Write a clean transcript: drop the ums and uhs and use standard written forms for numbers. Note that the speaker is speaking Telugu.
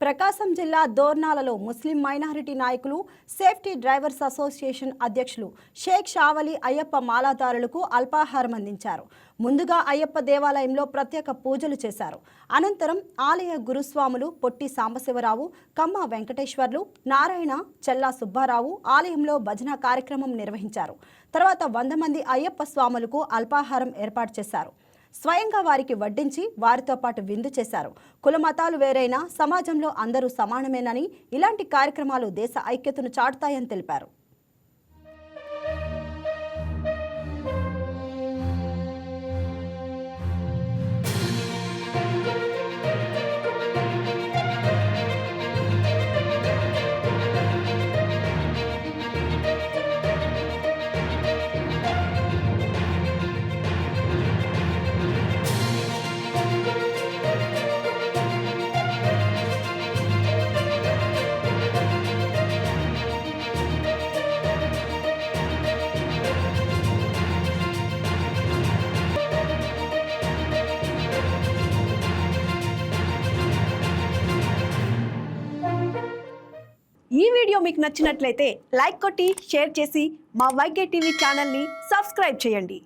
ప్రకాశం జిల్లా దోర్నాలలో ముస్లిం మైనారిటీ నాయకులు సేఫ్టీ డ్రైవర్స్ అసోసియేషన్ అధ్యక్షులు షేక్ షావలి అయ్యప్ప మాలాదారులకు అల్పాహారం అందించారు. ముందుగా అయ్యప్ప దేవాలయంలో ప్రత్యేక పూజలు చేశారు. అనంతరం ఆలయ గురుస్వాములు పొట్టి సాంబశివరావు, కమ్మ వెంకటేశ్వర్లు, నారాయణ, చెల్లా సుబ్బారావు ఆలయంలో భజన కార్యక్రమం నిర్వహించారు. తర్వాత 100 మంది అయ్యప్ప స్వాములకు అల్పాహారం ఏర్పాటు చేశారు. స్వయంగా వారికి వడ్డించి వారితో పాటు విందు చేశారు. కుల మతాలు వేరైనా సమాజంలో అందరూ సమానమేనని, ఇలాంటి కార్యక్రమాలు దేశ ఐక్యతను చాటుతాయని తెలిపారు. ఈ వీడియో మీకు నచ్చినట్లయితే లైక్ కొట్టి షేర్ చేసి మా వైకే టీవీ ఛానల్ని సబ్స్క్రైబ్ చేయండి.